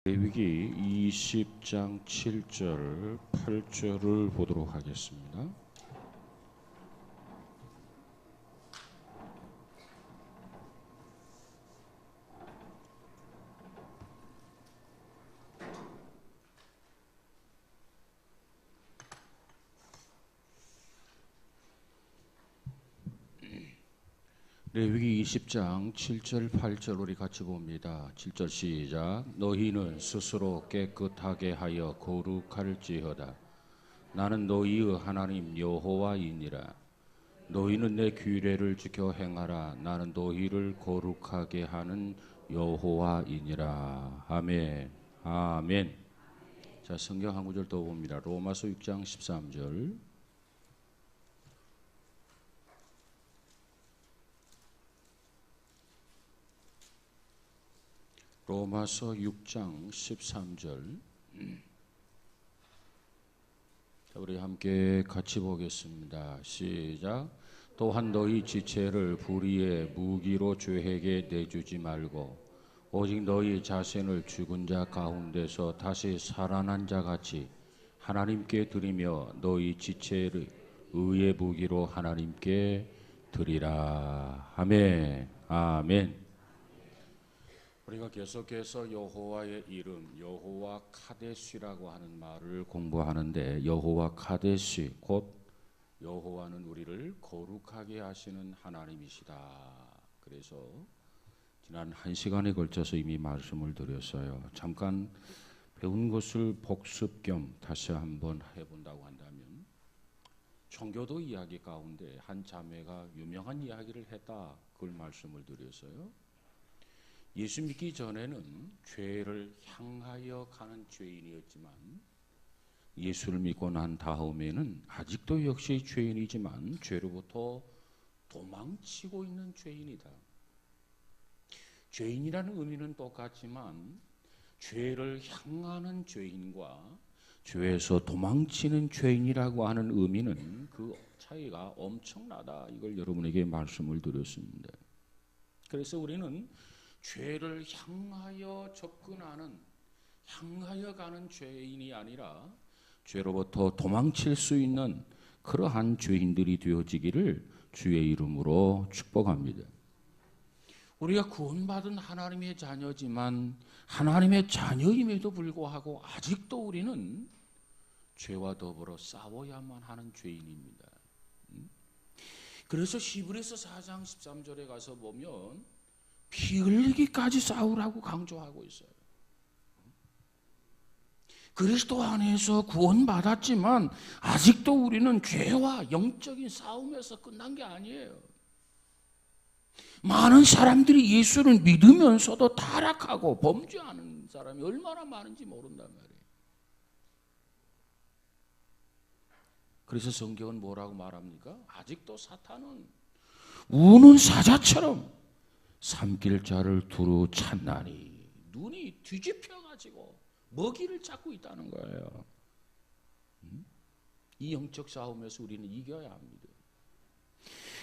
레위기 20장 7절 8절을 보도록 하겠습니다. 레위기 20장 7절 8절 우리 같이 봅니다. 7절 시작. 너희는 스스로 깨끗하게 하여 거룩할지어다. 나는 너희의 하나님 여호와이니라. 너희는 내 규례를 지켜 행하라. 나는 너희를 거룩하게 하는 여호와이니라. 아멘. 아멘. 자, 성경 한 구절 더 봅니다. 로마서 6장 13절. 로마서 6장 13절. 자, 우리 함께 같이 보겠습니다. 시작. 또한 너희 지체를 불의의 무기로 죄에게 내주지 말고 오직 너희 자신을 죽은 자 가운데서 다시 살아난 자 같이 하나님께 드리며 너희 지체를 의의 무기로 하나님께 드리라. 아멘. 아멘. 우리가 계속해서 여호와의 이름, 여호와 카데시라고 하는 말을 공부하는데, 여호와 카데시, 곧 여호와는 우리를 거룩하게 하시는 하나님이시다. 그래서 지난 1시간에 걸쳐서 이미 말씀을 드렸어요. 잠깐 배운 것을 복습 겸 다시 한번 해본다고 한다면, 청교도 이야기 가운데 한 자매가 유명한 이야기를 했다, 그걸 말씀을 드렸어요. 예수 믿기 전에는 죄를 향하여 가는 죄인이었지만 예수를 믿고 난 다음에는 아직도 역시 죄인이지만 죄로부터 도망치고 있는 죄인이다. 죄인이라는 의미는 똑같지만 죄를 향하는 죄인과 죄에서 도망치는 죄인이라고 하는 의미는 그 차이가 엄청나다. 이걸 여러분에게 말씀을 드렸습니다. 그래서 우리는 죄를 향하여 접근하는, 향하여 가는 죄인이 아니라 죄로부터 도망칠 수 있는 그러한 죄인들이 되어지기를 주의 이름으로 축복합니다. 우리가 구원받은 하나님의 자녀지만 하나님의 자녀임에도 불구하고 아직도 우리는 죄와 더불어 싸워야만 하는 죄인입니다. 그래서 히브리서 4장 13절에 가서 보면 피 흘리기까지 싸우라고 강조하고 있어요. 그리스도 안에서 구원받았지만 아직도 우리는 죄와 영적인 싸움에서 끝난 게 아니에요. 많은 사람들이 예수를 믿으면서도 타락하고 범죄하는 사람이 얼마나 많은지 모른단 말이에요. 그래서 성경은 뭐라고 말합니까? 아직도 사탄은 우는 사자처럼 삼킬 자를 두루 찾나니, 눈이 뒤집혀가지고 먹이를 찾고 있다는 거예요. 이 영적 싸움에서 우리는 이겨야 합니다.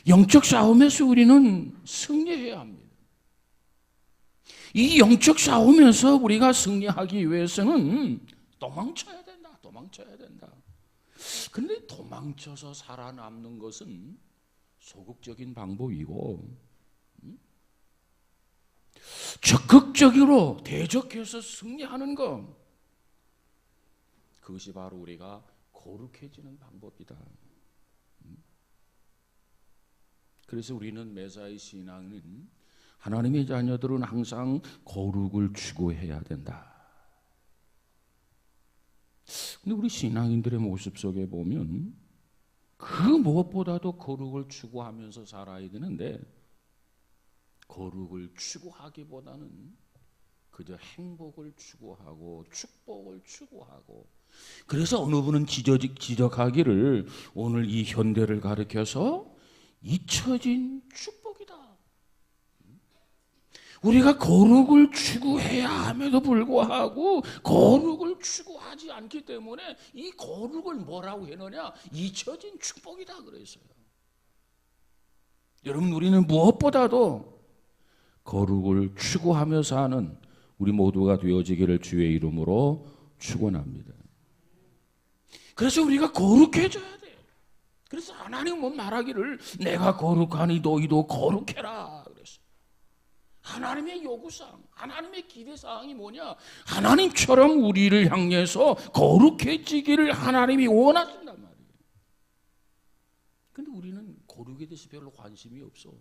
영적 싸움에서 우리는 승리해야 합니다. 이 영적 싸움에서 우리가 승리하기 위해서는 도망쳐야 된다. 도망쳐야 된다. 근데 도망쳐서 살아남는 것은 소극적인 방법이고, 적극적으로 대적해서 승리하는 것, 그것이 바로 우리가 거룩해지는 방법이다. 그래서 우리는 메시아의 신앙은, 하나님의 자녀들은 항상 거룩을 추구해야 된다. 근데 우리 신앙인들의 모습 속에 보면 그 무엇보다도 거룩을 추구하면서 살아야 되는데, 거룩을 추구하기보다는 그저 행복을 추구하고 축복을 추구하고, 그래서 어느 분은 지적하기를 오늘 이 현대를 가리켜서 잊혀진 축복이다. 우리가 거룩을 추구해야 함에도 불구하고 거룩을 추구하지 않기 때문에 이 거룩을 뭐라고 해놓냐? 잊혀진 축복이다 그랬어요. 여러분, 우리는 무엇보다도 거룩을 추구하며 사는 우리 모두가 되어지기를 주의 이름으로 축원합니다. 그래서 우리가 거룩해져야 돼. 그래서 하나님은 말하기를 내가 거룩하니 너희도 거룩해라 그랬어. 하나님의 요구사항, 하나님의 기대사항이 뭐냐? 하나님처럼 우리를 향해서 거룩해지기를 하나님이 원하신단 말이에요. 근데 우리는 거룩에 대해서 별로 관심이 없어.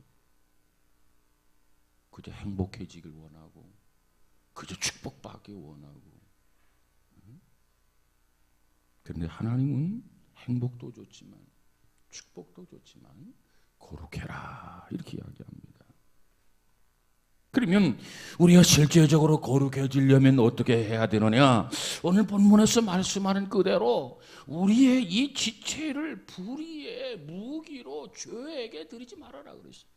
그저 행복해지길 원하고 그저 축복받기 원하고. 그런데 하나님은 행복도 좋지만 축복도 좋지만 거룩해라 이렇게 이야기합니다. 그러면 우리가 실제적으로 거룩해지려면 어떻게 해야 되느냐? 오늘 본문에서 말씀하는 그대로 우리의 이 지체를 불의의 무기로 죄에게 드리지 말아라 그랬어요.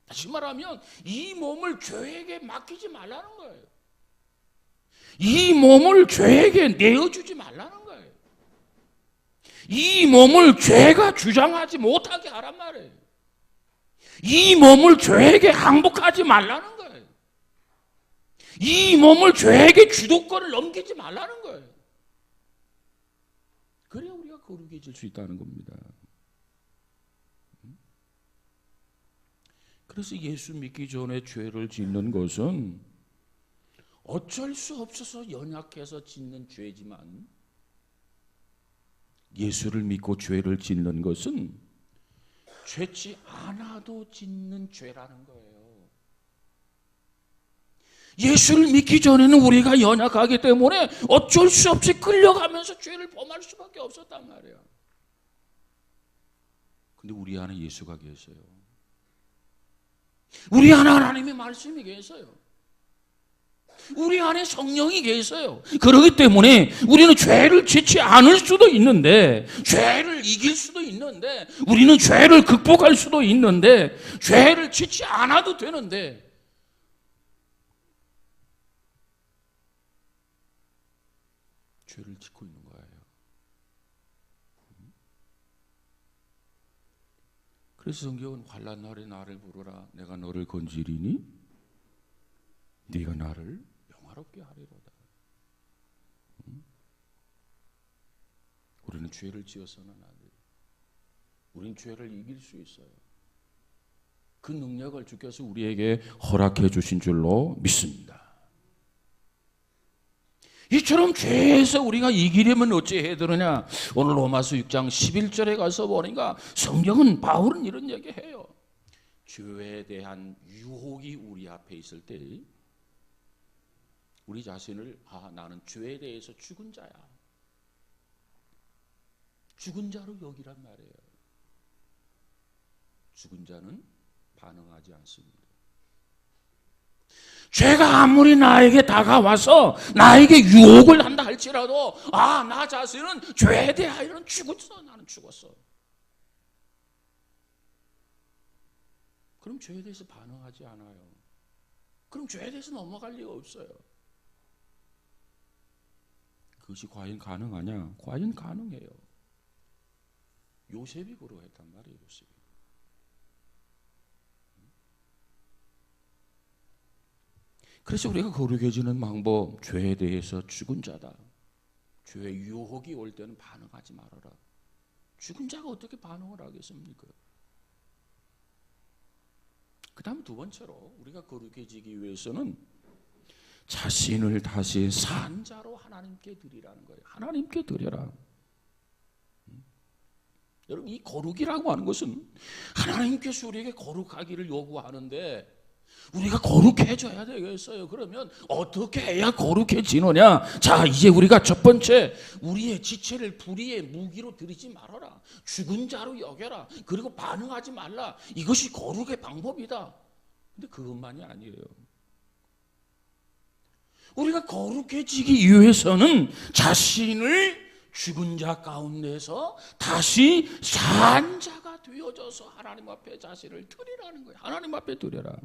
다시 말하면 이 몸을 죄에게 맡기지 말라는 거예요. 이 몸을 죄에게 내어주지 말라는 거예요. 이 몸을 죄가 주장하지 못하게 하란 말이에요. 이 몸을 죄에게 항복하지 말라는 거예요. 이 몸을 죄에게 주도권을 넘기지 말라는 거예요. 그래야 우리가 거룩해질 수 있다는 겁니다. 그래서 예수 믿기 전에 죄를 짓는 것은 어쩔 수 없어서 연약해서 짓는 죄지만 예수를 믿고 죄를 짓는 것은 죄지 않아도 짓는 죄라는 거예요. 예수를 믿기 전에는 우리가 연약하기 때문에 어쩔 수 없이 끌려가면서 죄를 범할 수밖에 없었단 말이에요. 근데 우리 안에 예수가 계세요. 우리 안에 하나님의 말씀이 계세요. 우리 안에 성령이 계세요. 그렇기 때문에 우리는 죄를 짓지 않을 수도 있는데, 죄를 이길 수도 있는데, 우리는 죄를 극복할 수도 있는데, 죄를 짓지 않아도 되는데, 죄를 짓고 있는 거예요. 그래서 성경은 환난 날에 나를 부르라 내가 너를 건지리니 네가 나를 영화롭게 하리로다. 우리는 죄를 지어서는 안 돼요. 우리는 죄를 이길 수 있어요. 그 능력을 주께서 우리에게 허락해 주신 줄로 믿습니다. 이처럼 죄에서 우리가 이기려면 어찌해야 되느냐? 오늘 로마서 6장 11절에 가서 보니까 성경은 바울은 이런 얘기해요. 죄에 대한 유혹이 우리 앞에 있을 때 우리 자신을 나는 죄에 대해서 죽은 자야. 죽은 자로 여기란 말이에요. 죽은 자는 반응하지 않습니다. 죄가 아무리 나에게 다가와서 나에게 유혹을 한다 할지라도 나 자신은 죄에 대하여는 죽었어. 나는 죽었어. 그럼 죄에 대해서 반응하지 않아요. 그럼 죄에 대해서 넘어갈 리가 없어요. 그것이 과연 가능하냐? 과연 가능해요. 요셉이 그러했단 말이에요. 요셉이. 그래서 우리가 거룩해지는 방법, 죄에 대해서 죽은 자다. 죄의 유혹이 올 때는 반응하지 말아라. 죽은 자가 어떻게 반응을 하겠습니까? 그 다음 두 번째로 우리가 거룩해지기 위해서는 자신을 다시 산 자로 하나님께 드리라는 거예요. 하나님께 드려라. 여러분, 이 거룩이라고 하는 것은 하나님께서 우리에게 거룩하기를 요구하는데 우리가 거룩해져야 되겠어요. 그러면 어떻게 해야 거룩해지느냐? 자, 이제 우리가 첫 번째, 우리의 지체를 불의의 무기로 들이지 말아라. 죽은 자로 여겨라. 그리고 반응하지 말라. 이것이 거룩의 방법이다. 근데 그것만이 아니에요. 우리가 거룩해지기 위해서는 자신을 죽은 자 가운데서 다시 산 자가 되어져서 하나님 앞에 자신을 드리라는 거예요. 하나님 앞에 드려라.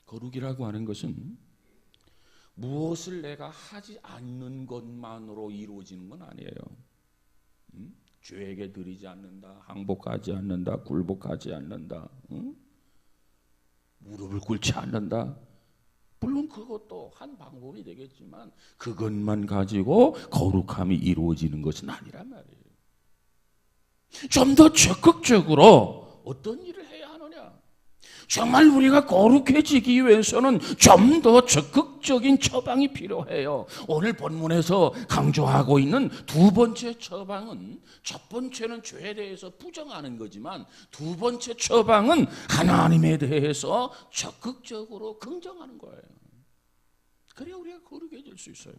거룩이라고 하는 것은 무엇을 내가 하지 않는 것만으로 이루어지는 건 아니에요. 죄에게 드리지 않는다, 항복하지 않는다, 굴복하지 않는다. 무릎을 꿇지 않는다. 물론 그것도 한 방법이 되겠지만 그것만 가지고 거룩함이 이루어지는 것은 아니란 말이에요. 좀 더 적극적으로 어떤 일을 해야 하느냐? 정말 우리가 거룩해지기 위해서는 좀 더 적극적인 처방이 필요해요. 오늘 본문에서 강조하고 있는 두 번째 처방은, 첫 번째는 죄에 대해서 부정하는 거지만 두 번째 처방은 하나님에 대해서 적극적으로 긍정하는 거예요. 그래야 우리가 거룩해질 수 있어요.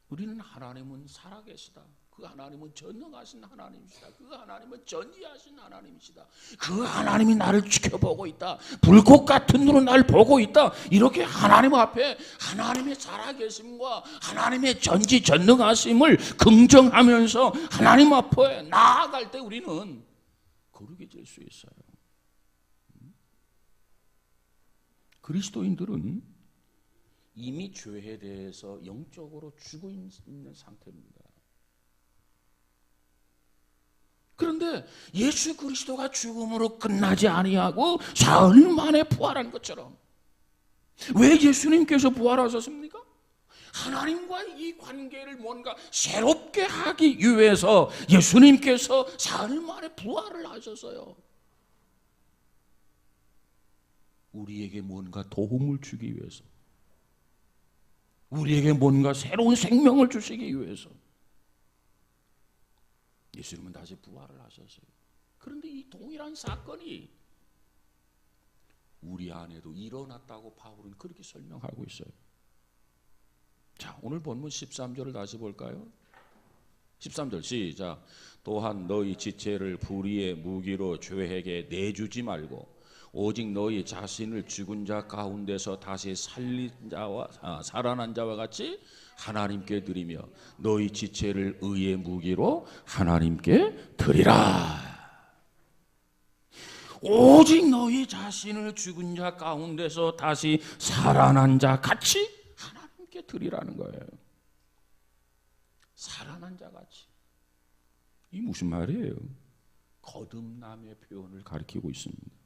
우리는 하나님은 살아계시다. 그 하나님은 전능하신 하나님이시다. 그 하나님은 전지하신 하나님이시다. 그 하나님이 나를 지켜보고 있다. 불꽃 같은 눈으로 나를 보고 있다. 이렇게 하나님 앞에 하나님의 살아계심과 하나님의 전지전능하심을 긍정하면서 하나님 앞에 나아갈 때 우리는 거룩해질 수 있어요. 그리스도인들은 이미 죄에 대해서 영적으로 죽어 있는 상태입니다. 그런데 예수 그리스도가 죽음으로 끝나지 아니하고 사흘 만에 부활한 것처럼, 왜 예수님께서 부활하셨습니까? 하나님과 이 관계를 뭔가 새롭게 하기 위해서 예수님께서 사흘 만에 부활을 하셨어요. 우리에게 뭔가 도움을 주기 위해서, 우리에게 뭔가 새로운 생명을 주시기 위해서 예수님은 다시 부활을 하셨어요. 그런데 이 동일한 사건이 우리 안에도 일어났다고 바울은 그렇게 설명하고 있어요. 자, 오늘 본문 13절을 다시 볼까요? 13절 시작. 또한 너희 지체를 불의의 무기로 죄에게 내주지 말고 오직 너희 자신을 죽은 자 가운데서 다시 살아난 자와 같이 하나님께 드리며 너희 지체를 의의 무기로 하나님께 드리라. 오직 너희 자신을 죽은 자 가운데서 다시 살아난 자 같이 하나님께 드리라는 거예요. 살아난 자 같이. 이 무슨 말이에요? 거듭남의 표현을 가리키고 있습니다.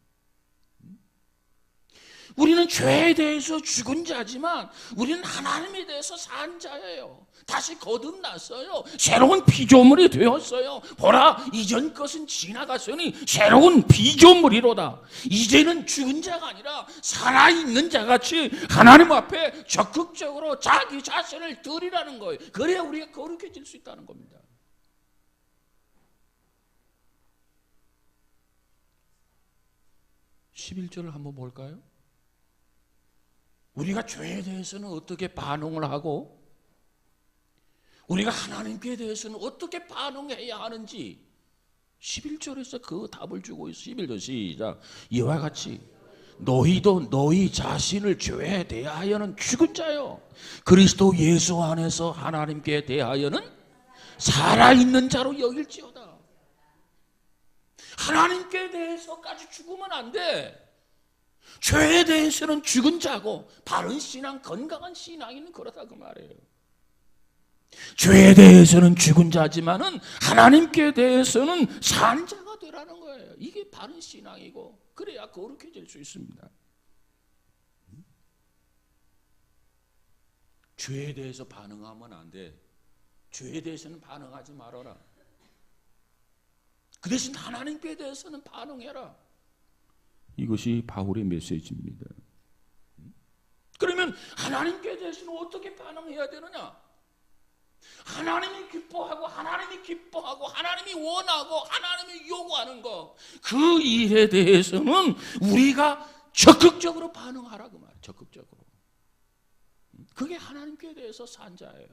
우리는 죄에 대해서 죽은 자지만 우리는 하나님에 대해서 산 자예요. 다시 거듭났어요. 새로운 피조물이 되었어요. 보라, 이전 것은 지나갔으니 새로운 피조물이로다. 이제는 죽은 자가 아니라 살아있는 자같이 하나님 앞에 적극적으로 자기 자신을 드리라는 거예요. 그래야 우리가 거룩해질 수 있다는 겁니다. 11절을 한번 볼까요? 우리가 죄에 대해서는 어떻게 반응을 하고 우리가 하나님께 대해서는 어떻게 반응해야 하는지 11절에서 그 답을 주고 있어요. 11절 시작. 이와 같이 너희도 너희 자신을 죄에 대하여는 죽은 자요 그리스도 예수 안에서 하나님께 대하여는 살아있는 자로 여길지어다. 하나님께 대해서까지 죽으면 안 돼. 죄에 대해서는 죽은 자고 바른 신앙, 건강한 신앙이는 그렇다 그 말이에요. 죄에 대해서는 죽은 자지만은 하나님께 대해서는 산 자가 되라는 거예요. 이게 바른 신앙이고 그래야 거룩해질 수 있습니다. 죄에 대해서 반응하면 안 돼. 죄에 대해서는 반응하지 말아라. 그 대신 하나님께 대해서는 반응해라. 이것이 바울의 메시지입니다. 그러면 하나님께 대해서는 어떻게 반응해야 되느냐? 하나님이 기뻐하고 하나님이 기뻐하고 하나님이 원하고 하나님이 요구하는 것, 그 일에 대해서는 우리가 적극적으로 반응하라 그 말이에요. 적극적으로. 그게 하나님께 대해서 산 자예요.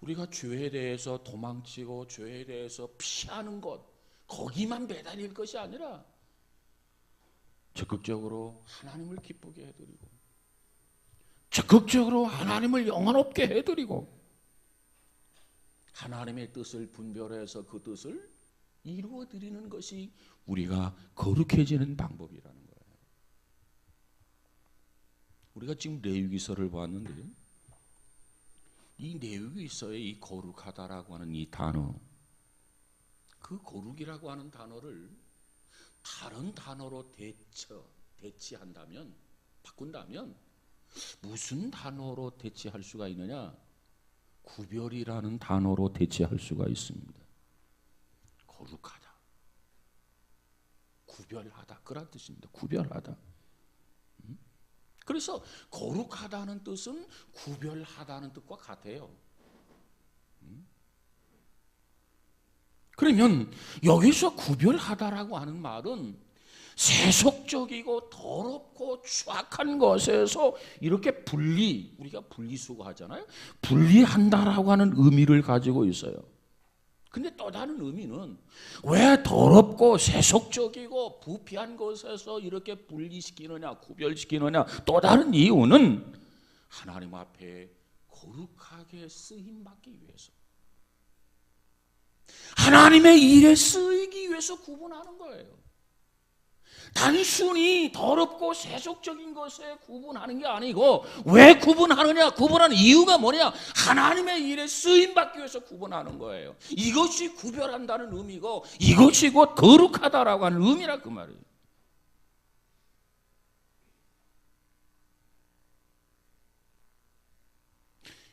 우리가 죄에 대해서 도망치고 죄에 대해서 피하는 것, 거기만 매달릴 것이 아니라 적극적으로 하나님을 기쁘게 해드리고 적극적으로 하나님을 영원롭게 해드리고 하나님의 뜻을 분별해서 그 뜻을 이루어드리는 것이 우리가 거룩해지는 방법이라는 거예요. 우리가 지금 레위기서를 봤는데 이 내용이 있어요. 이 거룩하다라고 하는 이 단어. 그 거룩이라고 하는 단어를 다른 단어로 대치한다면, 바꾼다면 무슨 단어로 대치할 수가 있느냐? 구별이라는 단어로 대체할 수가 있습니다. 거룩하다, 구별하다, 그런 뜻입니다. 구별하다. 그래서 거룩하다는 뜻은 구별하다는 뜻과 같아요. 그러면 여기서 구별하다라고 하는 말은 세속적이고 더럽고 추악한 것에서 이렇게 우리가 분리수거 하잖아요. 분리한다라고 하는 의미를 가지고 있어요. 근데 또 다른 의미는 왜 더럽고 세속적이고 부패한 것에서 이렇게 분리시키느냐, 구별시키느냐, 또 다른 이유는 하나님 앞에 거룩하게 쓰임받기 위해서, 하나님의 일에 쓰이기 위해서 구분하는 거예요. 단순히 더럽고 세속적인 것에 구분하는 게 아니고, 왜 구분하느냐? 구분하는 이유가 뭐냐? 하나님의 일에 쓰임받기 위해서 구분하는 거예요. 이것이 구별한다는 의미고, 이것이 곧 거룩하다라고 하는 의미라 그 말이에요.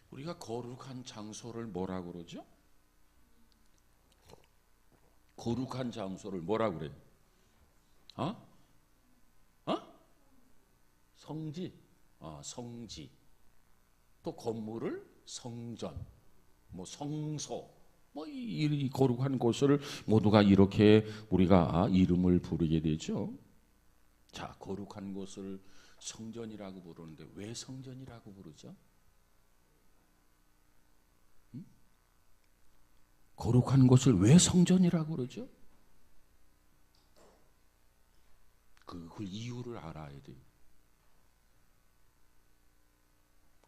우리가 거룩한 장소를 뭐라고 그러죠? 거룩한 장소를 뭐라고 그래요? 성지, 성지. 또 건물을 성전, 성소, 이 거룩한 곳을 모두가 이렇게 우리가 이름을 부르게 되죠. 자, 거룩한 곳을 성전이라고 부르는데 왜 성전이라고 부르죠? 거룩한 곳을 왜 성전이라고 그러죠? 그 이유를 알아야 돼요.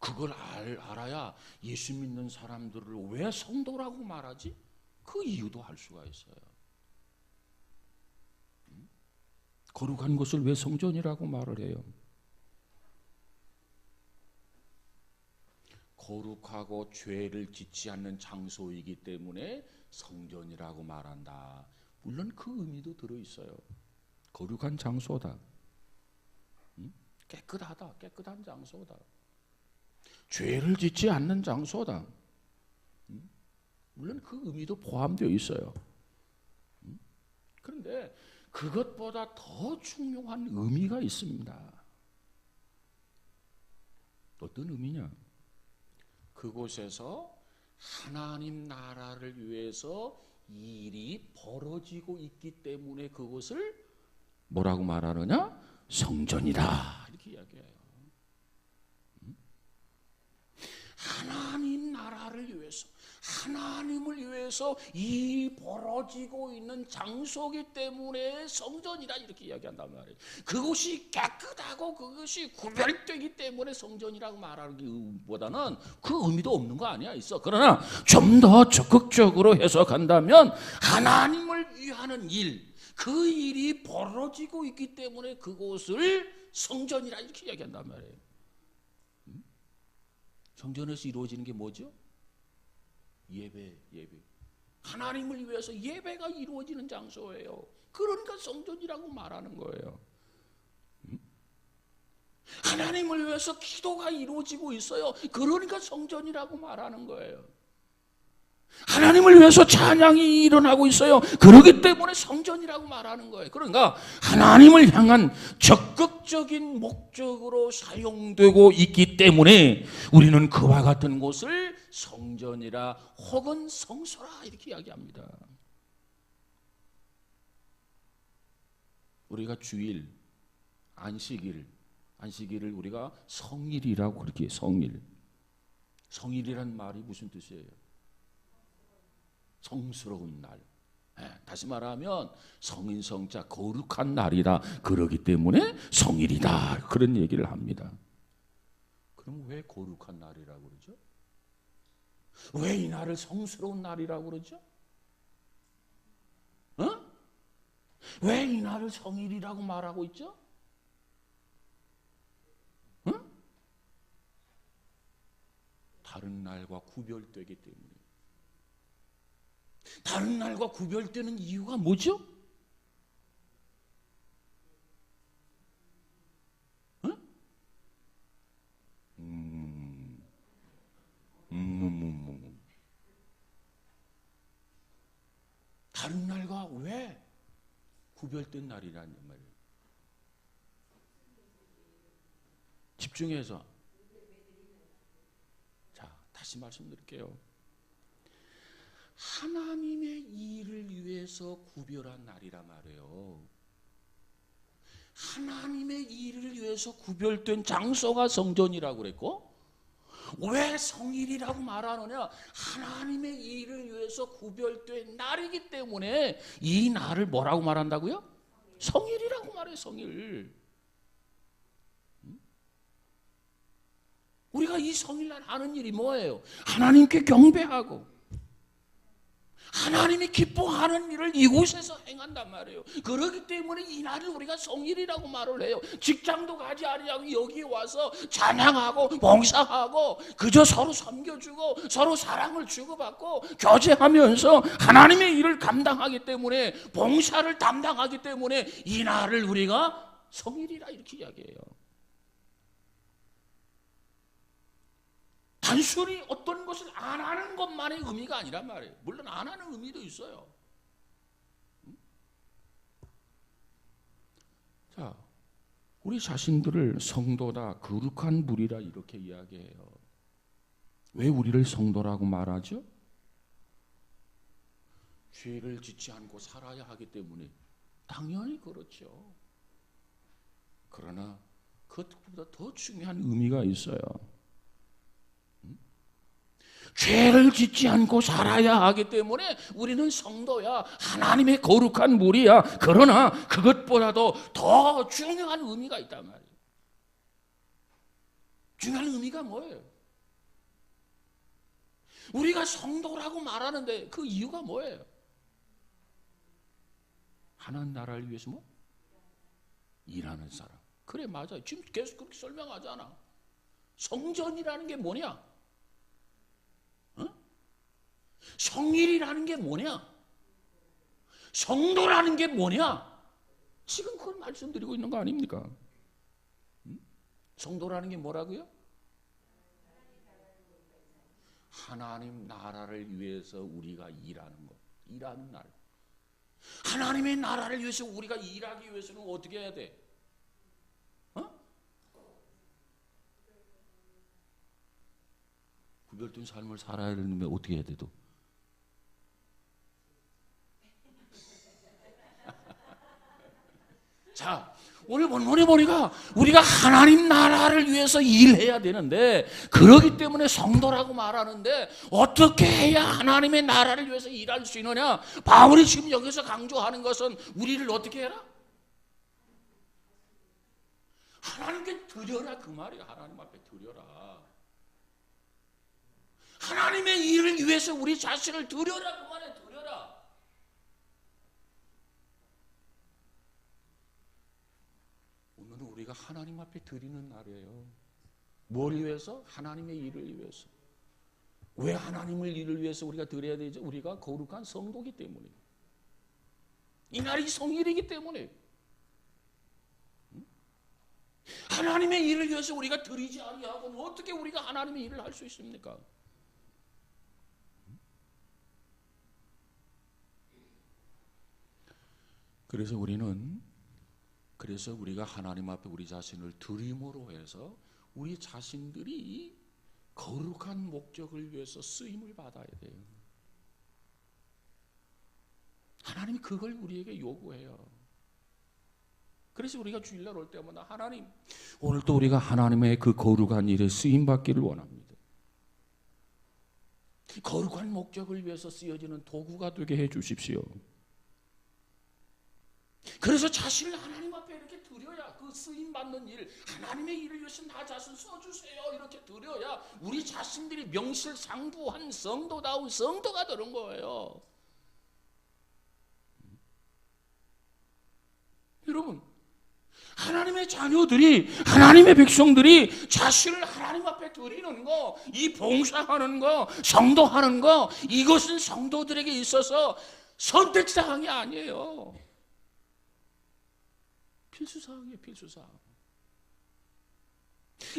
그걸 알아야 예수 믿는 사람들을 왜 성도라고 말하지? 그 이유도 알 수가 있어요. 거룩한 곳을 왜 성전이라고 말을 해요? 거룩하고 죄를 짓지 않는 장소이기 때문에 성전이라고 말한다. 물론 그 의미도 들어있어요. 거룩한 장소다. 깨끗하다. 깨끗한 장소다. 죄를 짓지 않는 장소다. 물론 그 의미도 포함되어 있어요. 그런데 그것보다 더 중요한 의미가 있습니다. 어떤 의미냐? 그곳에서 하나님 나라를 위해서 일이 벌어지고 있기 때문에 그것을 뭐라고 말하느냐? 성전이다. 이렇게 이야기해요. 하나님 나라를 위해서, 하나님을 위해서 일이 벌어지고 있는 장소이기 때문에 성전이다 이렇게 이야기한단 말이에요. 그것이 깨끗하고 그것이 구별되기 때문에 성전이라고 말하는 것보다는 그 의미도 없는 거 아니야 있어. 그러나 좀 더 적극적으로 해석한다면 하나님을 위하는 일, 그 일이 벌어지고 있기 때문에 그곳을 성전이라 이렇게 이야기한단 말이에요. 성전에서 이루어지는 게 뭐죠? 예배. 하나님을 위해서 예배가 이루어지는 장소예요. 그러니까 성전이라고 말하는 거예요. 하나님을 위해서 기도가 이루어지고 있어요. 그러니까 성전이라고 말하는 거예요. 하나님을 위해서 찬양이 일어나고 있어요. 그렇기 때문에 성전이라고 말하는 거예요. 그러니까 하나님을 향한 적극적인 목적으로 사용되고 있기 때문에 우리는 그와 같은 곳을 성전이라 혹은 성소라 이렇게 이야기합니다. 우리가 주일, 안식일을 우리가 성일이라고 그렇게 해요. 성일이란 말이 무슨 뜻이에요? 성스러운 날. 다시 말하면 성인 성자 거룩한 날이다. 그러기 때문에 성일이다. 그런 얘기를 합니다. 그럼 왜 거룩한 날이라고 그러죠? 왜 이 날을 성스러운 날이라고 그러죠? 왜 이 날을 성일이라고 말하고 있죠? 다른 날과 구별되기 때문에. 다른 날과 구별되는 이유가 뭐죠? 다른 날과 왜 구별된 날이라는 말이에요. 집중해서. 자, 다시 말씀드릴게요. 하나님의 일을 위해서 구별한 날이란 말이에요. 하나님의 일을 위해서 구별된 장소가 성전이라고 그랬고, 왜 성일이라고 말하느냐? 하나님의 일을 위해서 구별된 날이기 때문에 이 날을 뭐라고 말한다고요? 성일이라고 말해요. 성일. 우리가 이 성일날 하는 일이 뭐예요? 하나님께 경배하고 하나님이 기뻐하는 일을 이곳에서 행한단 말이에요. 그렇기 때문에 이 날을 우리가 성일이라고 말을 해요. 직장도 가지 아니하고 여기에 와서 찬양하고 봉사하고 그저 서로 섬겨주고 서로 사랑을 주고받고 교제하면서 하나님의 일을 감당하기 때문에, 봉사를 담당하기 때문에 이 날을 우리가 성일이라 이렇게 이야기해요. 단순히 어떤 것을 안 하는 것만의 의미가 아니란 말이에요. 물론 안 하는 의미도 있어요. 자, 우리 자신들을 성도다, 거룩한 무리라 이렇게 이야기해요. 왜 우리를 성도라고 말하죠? 죄를 짓지 않고 살아야 하기 때문에. 당연히 그렇죠. 그러나 그것보다 더 중요한 의미가 있어요. 죄를 짓지 않고 살아야 하기 때문에 우리는 성도야, 하나님의 거룩한 무리야. 그러나 그것보다도 더 중요한 의미가 있단 말이에요. 중요한 의미가 뭐예요? 우리가 성도라고 말하는데 그 이유가 뭐예요? 하나님 나라를 위해서 뭐? 일하는 사람. 그래, 맞아요. 지금 계속 그렇게 설명하잖아. 성전이라는 게 뭐냐? 성일이라는 게 뭐냐? 성도라는 게 뭐냐? 지금 그걸 말씀드리고 있는 거 아닙니까? 성도라는 게 뭐라고요? 하나님 나라를 위해서 우리가 일하는 것, 일하는 날. 하나님의 나라를 위해서 우리가 일하기 위해서는 어떻게 해야 돼? 구별된 삶을 살아야 되는데 어떻게 해야 돼도? 자, 오늘 본문에 보니까 우리가 하나님 나라를 위해서 일해야 되는데, 그러기 때문에 성도라고 말하는데 어떻게 해야 하나님의 나라를 위해서 일할 수 있느냐? 바울이 지금 여기서 강조하는 것은 우리를 어떻게 해라? 하나님께 드려라, 그 말이야. 하나님 앞에 드려라. 하나님의 일을 위해서 우리 자신을 드려라, 그 말에 드려라. 오늘은 우리가 하나님 앞에 드리는 날이에요. 뭘 위해서? 하나님의 일을 위해서. 왜 하나님의 일을 위해서 우리가 드려야 되죠? 우리가 거룩한 성도이기 때문에. 이 날이 성일이기 때문에. 하나님의 일을 위해서 우리가 드리지 아니하고는 어떻게 우리가 하나님의 일을 할 수 있습니까? 그래서 우리가 하나님 앞에 우리 자신을 드림으로 해서 우리 자신들이 거룩한 목적을 위해서 쓰임을 받아야 돼요. 하나님이 그걸 우리에게 요구해요. 그래서 우리가 주일날 올 때마다 하나님, 오늘도 우리가 하나님의 그 거룩한 일에 쓰임 받기를 원합니다. 거룩한 목적을 위해서 쓰여지는 도구가 되게 해 주십시오. 그래서 자신을 하나님 앞에 이렇게 드려야, 그 쓰임 받는 일, 하나님의 일을 위해서 나 자신 써주세요 이렇게 드려야 우리 자신들이 명실상부한 성도다운 성도가 되는 거예요. 여러분, 하나님의 자녀들이, 하나님의 백성들이 자신을 하나님 앞에 드리는 거, 이 봉사하는 거, 성도하는 거, 이것은 성도들에게 있어서 선택사항이 아니에요. 필수사항이에요, 필수사항.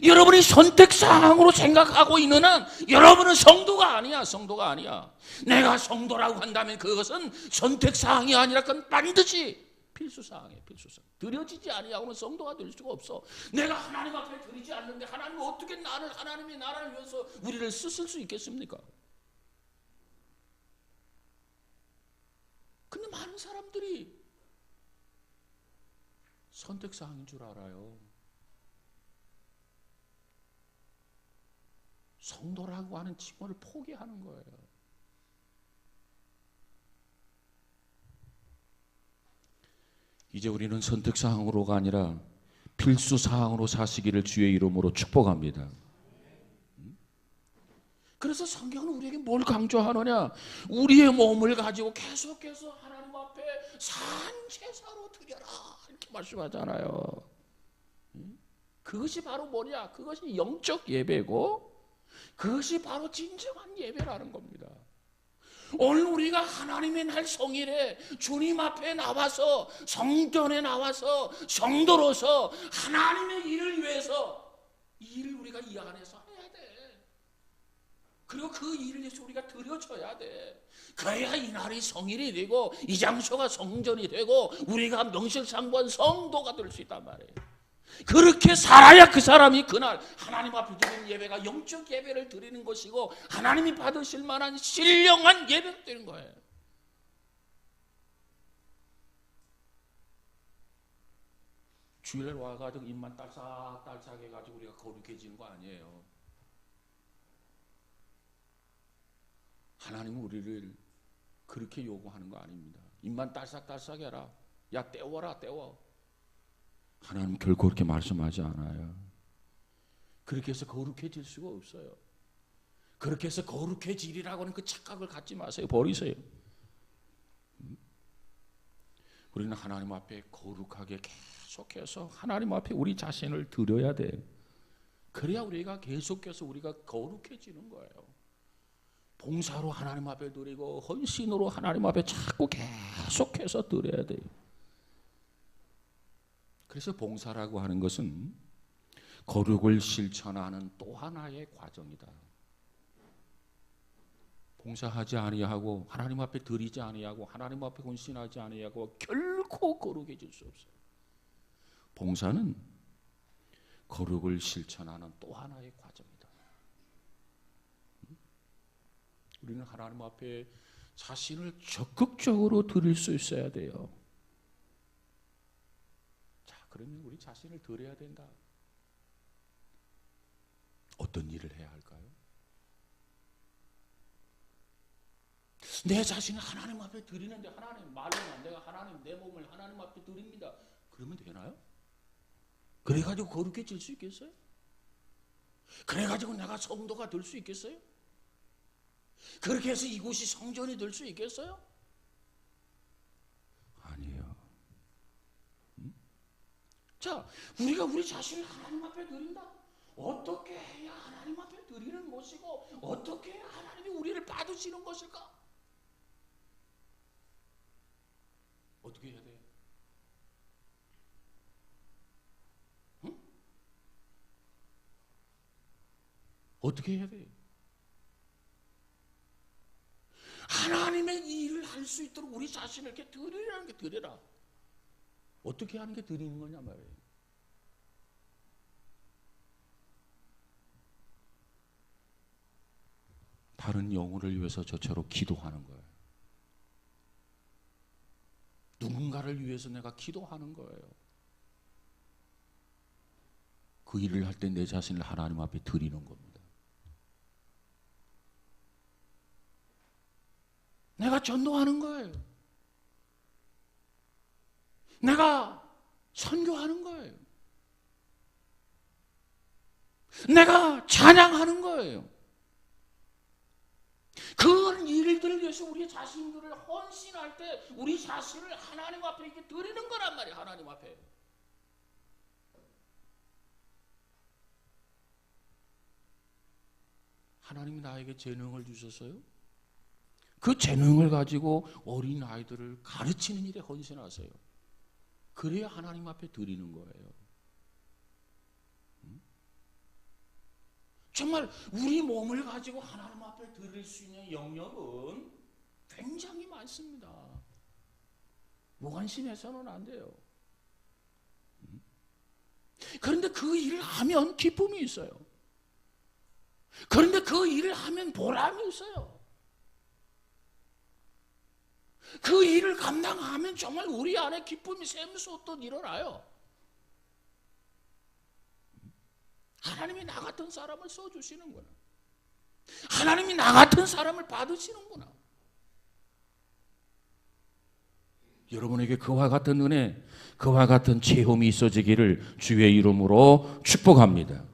여러분이 선택사항으로 생각하고 있는 한 여러분은 성도가 아니야, 성도가 아니야. 내가 성도라고 한다면 그것은 선택사항이 아니라 그건 반드시 필수사항이에요, 필수사항. 드려지지 아니하고는 성도가 될 수가 없어. 내가 하나님 앞에 드리지 않는데 하나님은 어떻게 하나님이 나라를 위해서 우리를 쓰실 수 있겠습니까? 근데 많은 사람들이 선택사항인 줄 알아요. 성도라고 하는 직분을 포기하는 거예요. 이제 우리는 선택사항으로가 아니라 필수사항으로 사시기를 주의 이름으로 축복합니다. 그래서 성경은 우리에게 뭘 강조하느냐? 우리의 몸을 가지고 계속해서 하나님 앞에 산제사로 드려라 이렇게 말씀하잖아요. 그것이 바로 뭐냐? 그것이 영적 예배고 그것이 바로 진정한 예배라는 겁니다. 오늘 우리가 하나님의 날 성일에 주님 앞에 나와서 성전에 나와서 성도로서 하나님의 일을 위해서 이 일을 우리가 이 안에서 해야 돼. 그리고 그 일을 위해서 우리가 드려져야 돼. 그래야 이 날이 성일이 되고 이 장소가 성전이 되고 우리가 명실상부한 성도가 될 수 있단 말이에요. 그렇게 살아야 그 사람이 그날 하나님 앞에 드리는 예배가 영적 예배를 드리는 것이고 하나님이 받으실 만한 신령한 예배가 되는 거예요. 주일날 와가지고 입만 딸싹딸싹 해가지고 우리가 거룩해지는 거 아니에요. 하나님은 우리를 그렇게 요구하는 거 아닙니다. 입만 딸싹딸싹 해라. 야 떼워라 떼워. 하나님 결코 그렇게 말씀하지 않아요. 그렇게 해서 거룩해질 수가 없어요. 그렇게 해서 거룩해지리라고 하는 그 착각을 갖지 마세요. 버리세요. 우리는 하나님 앞에 거룩하게 계속해서 하나님 앞에 우리 자신을 드려야 돼요. 그래야 우리가 계속해서 우리가 거룩해지는 거예요. 봉사로 하나님 앞에 드리고 헌신으로 하나님 앞에 자꾸 계속해서 드려야 돼요. 그래서 봉사라고 하는 것은 거룩을 실천하는 또 하나의 과정이다. 봉사하지 아니하고 하나님 앞에 드리지 아니하고 하나님 앞에 헌신하지 아니하고 결코 거룩해질 수 없어요. 봉사는 거룩을 실천하는 또 하나의 과정이다. 우리는 하나님 앞에 자신을 적극적으로 드릴 수 있어야 돼요. 그러면 우리 자신을 드려야 된다. 어떤 일을 해야 할까요? 내 자신을 하나님 앞에 드리는데 하나님 말로만 내가 하나님 내 몸을 하나님 앞에 드립니다. 그러면 되나요? 그래가지고 거룩해질 수 있겠어요? 그래가지고 내가 성도가 될 수 있겠어요? 그렇게 해서 이곳이 성전이 될 수 있겠어요? 아니에요. 자, 우리가 우리 자신을 하나님 앞에 드린다. 어떻게 해야 하나님 앞에 드리는 것이고 어떻게 해야 하나님이 우리를 받으시는 것일까? 어떻게 해야 돼? 응? 어떻게 해야 돼? 하나님의 일을 할 수 있도록 우리 자신을 이렇게 드리라는 게 드려라. 어떻게 하는 게 드리는 거냐 말이에요. 다른 영혼을 위해서 저처럼 기도하는 거예요. 누군가를 위해서 내가 기도하는 거예요. 그 일을 할 때 내 자신을 하나님 앞에 드리는 겁니다. 내가 전도하는 거예요. 내가 선교하는 거예요. 내가 찬양하는 거예요. 그런 일들을 위해서 우리 자신들을 헌신할 때 우리 자신을 하나님 앞에 이렇게 드리는 거란 말이에요. 하나님 앞에. 하나님이 나에게 재능을 주셨어요. 그 재능을 가지고 어린 아이들을 가르치는 일에 헌신하세요. 그래야 하나님 앞에 드리는 거예요. 정말 우리 몸을 가지고 하나님 앞에 드릴 수 있는 영역은 굉장히 많습니다. 무관심해서는 안 돼요. 그런데 그 일을 하면 기쁨이 있어요. 그런데 그 일을 하면 보람이 있어요. 그 일을 감당하면 정말 우리 안에 기쁨이 샘솟듯 일어나요. 하나님이 나 같은 사람을 써주시는구나. 하나님이 나 같은 사람을 받으시는구나. 여러분에게 그와 같은 은혜, 그와 같은 체험이 있어지기를 주의 이름으로 축복합니다.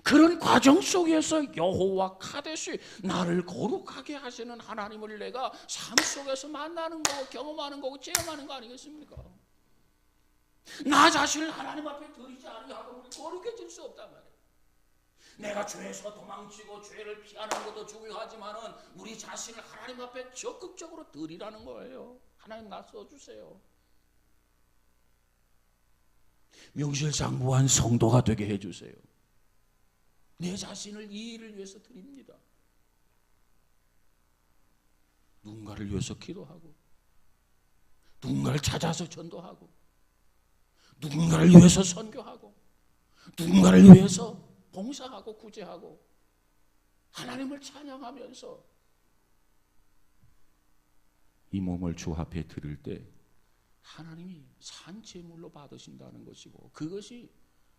그런 과정 속에서 여호와 카데시, 나를 거룩하게 하시는 하나님을 내가 삶 속에서 만나는 거고 경험하는 거고 체험하는 거 아니겠습니까? 나 자신을 하나님 앞에 드리지 아니하고 우리 거룩해질 수 없단 말이에요. 내가 죄에서 도망치고 죄를 피하는 것도 중요하지만은 우리 자신을 하나님 앞에 적극적으로 드리라는 거예요. 하나님 나 써주세요. 명실상부한 성도가 되게 해주세요. 내 자신을 이 일을 위해서 드립니다. 누군가를 위해서 기도하고, 누군가를 찾아서 전도하고, 누군가를 위해서 선교하고, 누군가를 위해서 봉사하고 구제하고, 하나님을 찬양하면서 이 몸을 주 앞에 드릴 때 하나님이 산제물로 받으신다는 것이고, 그것이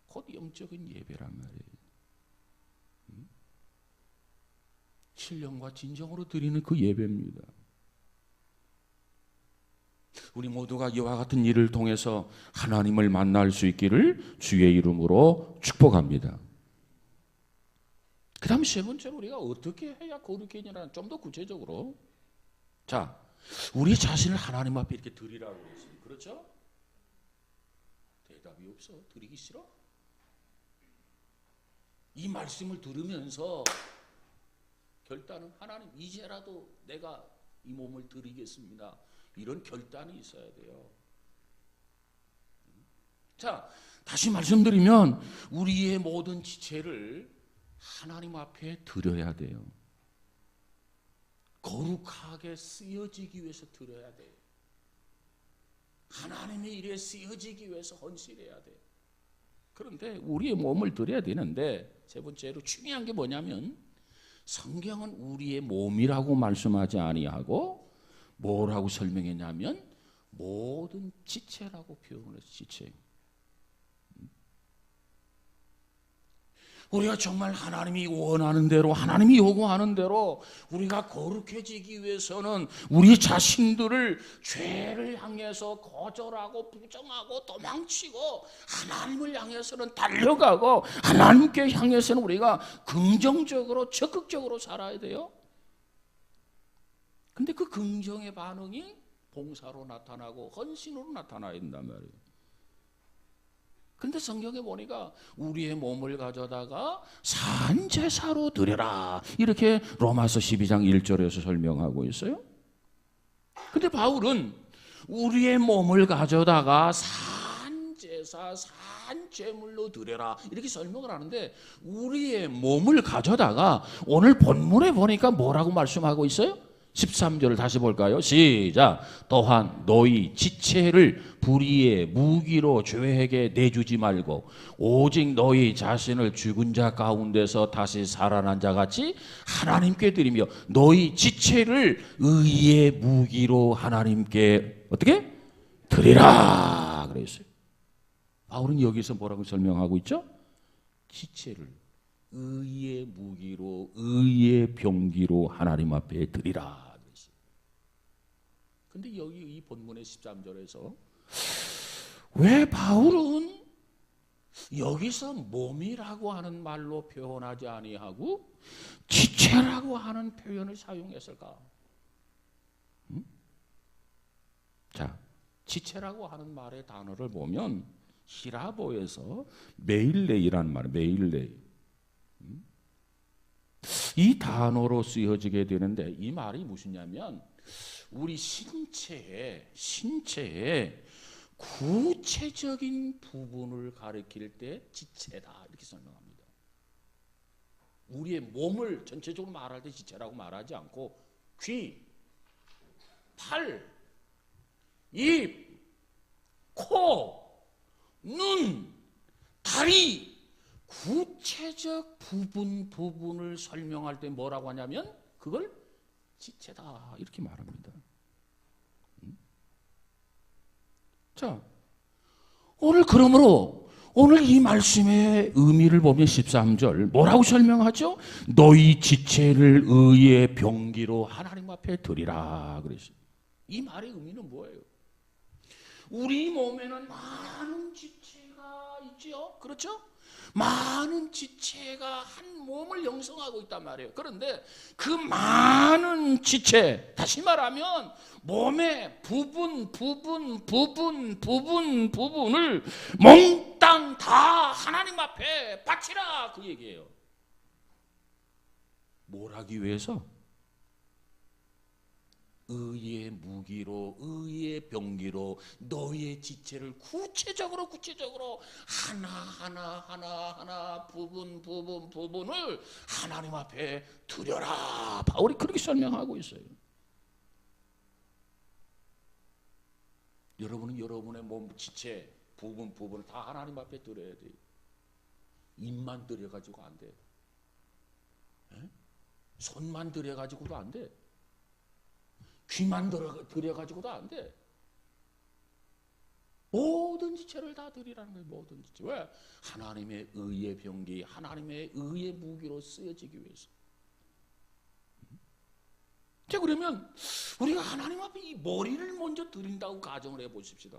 곧 영적인 예배란 말이에요. 신령과 진정으로 드리는 그 예배입니다. 우리 모두가 이와 같은 일을 통해서 하나님을 만날 수 있기를 주의 이름으로 축복합니다. 그 다음 세 번째로 우리가 어떻게 해야 거룩해지냐, 좀 더 구체적으로. 자, 우리 자신을 하나님 앞에 이렇게 드리라고 그랬어요. 그렇죠? 대답이 없어. 드리기 싫어? 이 말씀을 들으면서 결단은, 하나님 이제라도 내가 이 몸을 드리겠습니다, 이런 결단이 있어야 돼요. 자, 다시 말씀드리면 우리의 모든 지체를 하나님 앞에 드려야 돼요. 거룩하게 쓰여지기 위해서 드려야 돼요. 하나님의 일에 쓰여지기 위해서 헌신해야 돼요. 그런데 우리의 몸을 드려야 되는데, 세 번째로 중요한 게 뭐냐면, 성경은 우리의 몸이라고 말씀하지 아니하고 뭐라고 설명했냐면 모든 지체라고 표현을 해서 지체. 우리가 정말 하나님이 원하는 대로, 하나님이 요구하는 대로 우리가 거룩해지기 위해서는 우리 자신들을 죄를 향해서 거절하고 부정하고 도망치고, 하나님을 향해서는 달려가고, 하나님께 향해서는 우리가 긍정적으로 적극적으로 살아야 돼요. 근데 그 긍정의 반응이 봉사로 나타나고 헌신으로 나타나야 된단 말이에요. 근데 성경에 보니까 우리의 몸을 가져다가 산제사로 드려라, 이렇게 로마서 12장 1절에서 설명하고 있어요. 근데 바울은 우리의 몸을 가져다가 산제사, 산제물로 드려라, 이렇게 설명을 하는데, 우리의 몸을 가져다가 오늘 본문에 보니까 뭐라고 말씀하고 있어요? 13절을 다시 볼까요? 시작. 또한 너희 지체를 불의의 무기로 죄에게 내주지 말고 오직 너희 자신을 죽은 자 가운데서 다시 살아난 자 같이 하나님께 드리며 너희 지체를 의의 무기로 하나님께 어떻게? 드리라 그랬어요. 바울은 여기서 뭐라고 설명하고 있죠? 지체를 의의 무기로, 의의 병기로 하나님 앞에 드리라. 근데 여기 이 본문의 13절에서 왜 바울은 여기서 몸이라고 하는 말로 표현하지 아니하고 지체라고 하는 표현을 사용했을까? 자, 지체라고 하는 말의 단어를 보면 히라보에서 메일레이라는 말이에요. 메일레이. 이 단어로 쓰여지게 되는데 이 말이 무엇이냐면 우리 신체의 구체적인 부분을 가리킬 때 지체다 이렇게 설명합니다. 우리의 몸을 전체적으로 말할 때 지체라고 말하지 않고 귀, 팔, 입, 코, 눈, 다리 구체적 부분을 설명할 때 뭐라고 하냐면 그걸 지체다 이렇게 말합니다. 자, 그러므로 오늘 이 말씀의 의미를 보면 13절 뭐라고 설명하죠? 너희 지체를 의의 병기로 하나님 앞에 드리라 그랬어요. 이 말의 의미는 뭐예요? 우리 몸에는 많은 지체가 있지요. 그렇죠? 많은 지체가 한 몸을 형성하고 있단 말이에요. 그런데 그 많은 지체, 다시 말하면 몸의 부분을 몽땅 다 하나님 앞에 바치라 그 얘기예요. 뭘 하기 위해서? 의의 무기로 의의 병기로 너희의 지체를 구체적으로 하나하나 부분을 하나님 앞에 드려라. 바울이 그렇게 설명하고 있어요. 여러분은 여러분의 몸 지체 부분을 다 하나님 앞에 드려야 돼요. 입만 드려가지고 안 돼. 손만 드려가지고도 안 돼. 귀만 들여가지고도 안 돼. 모든 지체를 다 드리라는 거예요. 모든 지체. 왜? 하나님의 의의 병기, 하나님의 의의 무기로 쓰여지기 위해서. 자, 그러면 우리가 하나님 앞에 이 머리를 먼저 드린다고 가정을 해보십시다.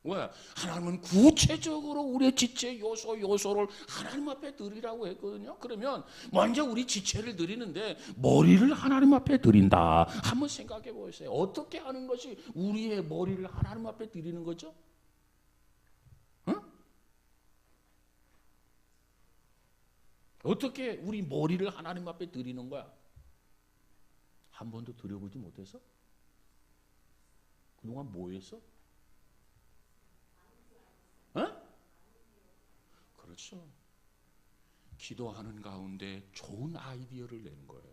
왜? 하나님은 구체적으로 우리의 지체 요소를 하나님 앞에 드리라고 했거든요. 그러면 먼저 우리 지체를 드리는데 머리를 하나님 앞에 드린다. 한번 생각해 보세요. 어떻게 하는 것이 우리의 머리를 하나님 앞에 드리는 거죠? 응? 어떻게 우리 머리를 하나님 앞에 드리는 거야? 한 번도 드려보지 못해서? 그동안 뭐 했어? 그렇죠. 기도하는 가운데 좋은 아이디어를 내는 거예요.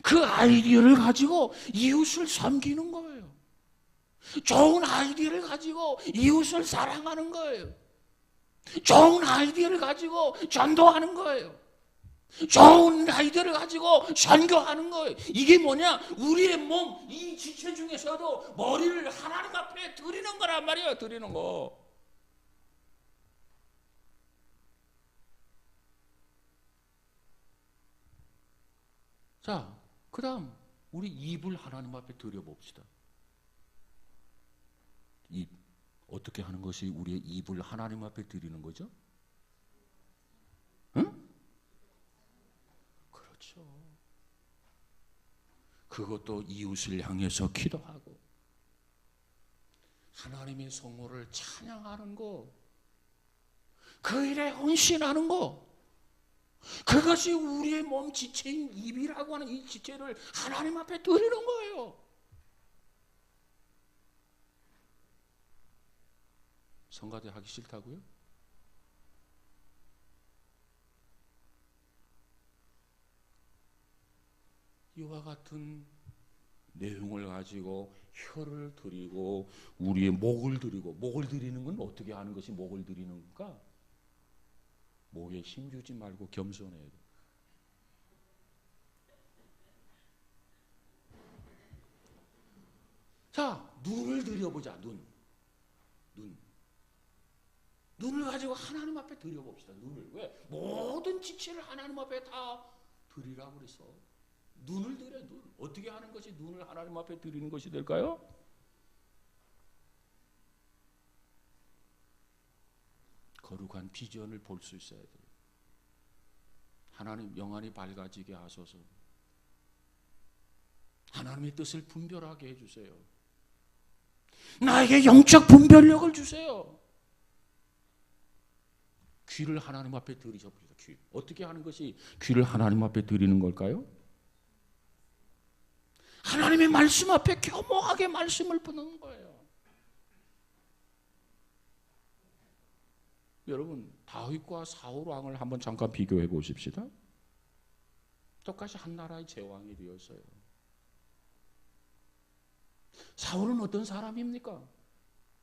그 아이디어를 가지고 이웃을 섬기는 거예요. 좋은 아이디어를 가지고 이웃을 사랑하는 거예요. 좋은 아이디어를 가지고 전도하는 거예요. 좋은 아이디어를 가지고 선교하는 거예요. 이게 뭐냐? 우리의 몸, 이 지체 중에서도 머리를 하나님 앞에 드리는 거란 말이에요. 드리는 거. 자, 그 다음 우리 입을 하나님 앞에 드려봅시다. 입, 어떻게 하는 것이 우리의 입을 하나님 앞에 드리는 거죠? 응? 그렇죠. 그것도 이웃을 향해서 기도하고 하나님의 성호를 찬양하는 거, 그 일에 헌신하는 거, 그것이 우리의 몸 지체인 입이라고 하는 이 지체를 하나님 앞에 드리는 거예요. 성가대 하기 싫다고요? 이와 같은 내용을 가지고 혀를 드리고 우리의 목을 드리는 건 어떻게 하는 것이 목을 드리는 건가? 목에 힘주지 말고 겸손해야 돼. 자, 눈을 드려보자. 눈을 가지고 하나님 앞에 드려봅시다. 눈을. 왜? 모든 지체를 하나님 앞에 다 드리라고 그랬어. 눈을 드려. 눈. 어떻게 하는 것이 눈을 하나님 앞에 드리는 것이 될까요? 거룩한 비전을 볼 수 있어야 돼요. 하나님 영안이 밝아지게 하소서. 하나님의 뜻을 분별하게 해주세요. 나에게 영적 분별력을 주세요. 귀를 하나님 앞에 드리십니다. 귀. 어떻게 하는 것이 귀를 하나님 앞에 드리는 걸까요? 하나님의 말씀 앞에 겸허하게 말씀을 푸는 거예요. 여러분, 다윗과 사울 왕을 한번 잠깐 비교해 보십시다. 똑같이 한 나라의 제왕이 되었어요. 사울은 어떤 사람입니까?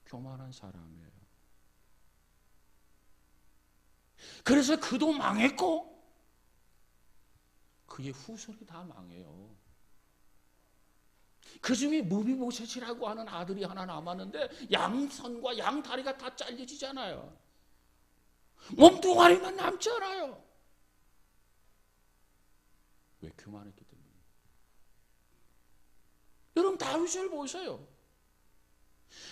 교만한 사람이에요. 그래서 그도 망했고 그의 후손이 다 망해요. 그 중에 무비보셋이라고 하는 아들이 하나 남았는데 양손과 양다리가 다 잘려지잖아요. 몸뚱아리만 남지 않아요. 왜? 교만했기 때문에. 여러분, 다윗을 보세요.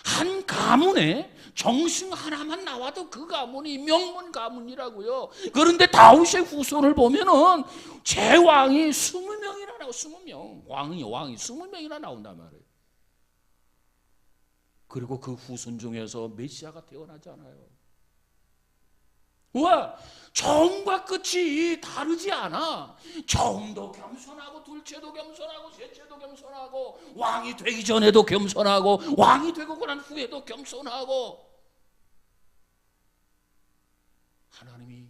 한 가문에 정승 하나만 나와도 그 가문이 명문 가문이라고요. 그런데 다윗의 후손을 보면은 제왕이 20명이나 나오고, 20명. 왕이 20명이나 나온단 말이에요. 그리고 그 후손 중에서 메시아가 태어나잖아요. 와, 처음과 끝이 다르지 않아. 처음도 겸손하고, 둘째도 겸손하고, 셋째도 겸손하고, 왕이 되기 전에도 겸손하고, 왕이 되고 난 후에도 겸손하고. 하나님이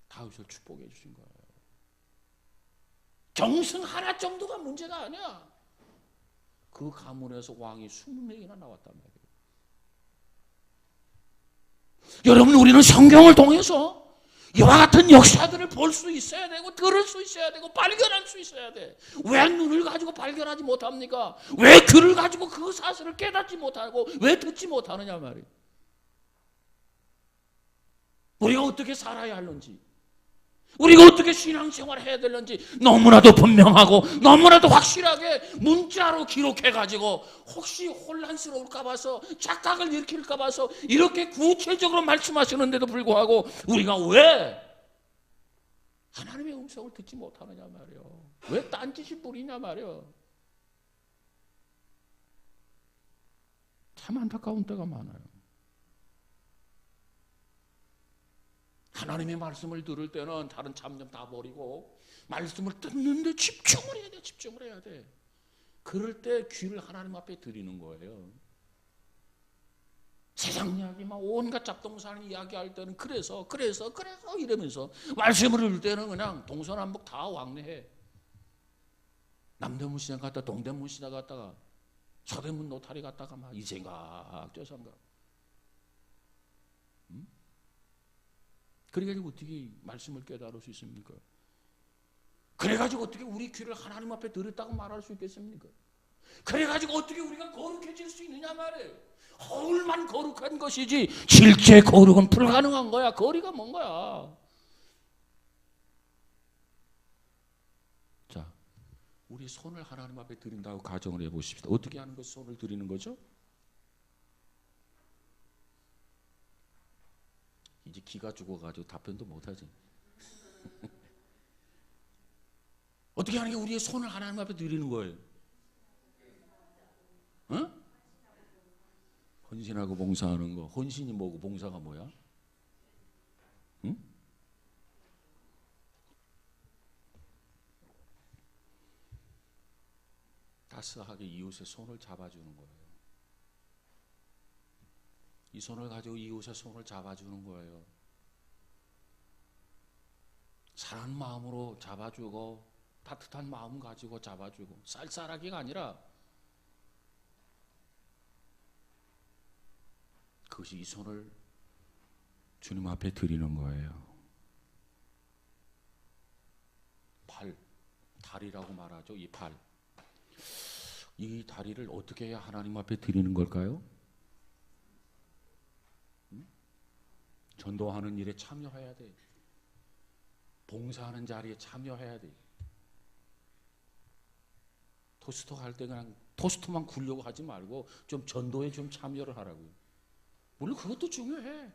다윗을 축복해 주신 거예요. 정승 하나 정도가 문제가 아니야. 그 가문에서 왕이 20명이나 나왔단 말이에요. 여러분, 우리는 성경을 통해서 이와 같은 역사들을 볼 수 있어야 되고, 들을 수 있어야 되고, 발견할 수 있어야 돼. 왜 눈을 가지고 발견하지 못합니까? 왜 귀를 가지고 그 사실을 깨닫지 못하고 왜 듣지 못하느냐 말이에요. 우리가 어떻게 살아야 하는지, 우리가 어떻게 신앙생활을 해야 되는지 너무나도 분명하고 너무나도 확실하게 문자로 기록해가지고 혹시 혼란스러울까 봐서, 착각을 일으킬까 봐서 이렇게 구체적으로 말씀하시는데도 불구하고 우리가 왜 하나님의 음성을 듣지 못하느냐 말이에요. 왜 딴짓이 뿌리냐 말이에요. 참 안타까운 때가 많아요. 하나님의 말씀을 들을 때는 다른 참념 다 버리고 말씀을 듣는데 집중을 해야 돼. 집중을 해야 돼. 그럴 때 귀를 하나님 앞에 드리는 거예요. 세상 이야기 막 온갖 잡동사는 이야기할 때는 그래서 이러면서, 말씀을 들을 때는 그냥 동서남북 다 왕래해. 남대문 시장 갔다 동대문 시장 갔다가 서대문 노타리 갔다가 막 이 생각 저 생각. 그래가지고 어떻게 말씀을 깨달을 수 있습니까? 그래가지고 어떻게 우리 귀를 하나님 앞에 들었다고 말할 수 있겠습니까? 그래가지고 어떻게 우리가 거룩해질 수 있느냐 말이에요. 허울만 거룩한 것이지 실제 거룩은 불가능한 거야. 거리가 먼 거야. 자, 우리 손을 하나님 앞에 드린다고 가정을 해보십시다. 어떻게 하는 것이 손을 드리는 거죠? 이제 기가 죽어가지고 답변도 못하지. 어떻게 하는 게 우리의 손을 하나님 앞에 드리는 거예요? 어? 헌신하고 봉사하는 거. 헌신이 뭐고 봉사가 뭐야? 응? 따스하게 이웃의 손을 잡아주는 거예요. 이 손을 가지고 이웃의 손을 잡아주는 거예요. 사랑하는 마음으로 잡아주고, 따뜻한 마음 가지고 잡아주고, 쌀쌀하기가 아니라 그것이 이 손을 주님 앞에 드리는 거예요. 팔, 다리라고 말하죠. 이 팔. 이 다리를 어떻게 해야 하나님 앞에 드리는 걸까요? 전도하는 일에 참여해야 돼. 봉사하는 자리에 참여해야 돼. 토스트 할 때 그냥 토스트만 굴려고 하지 말고 좀 전도에 좀 참여를 하라고요. 물론 그것도 중요해.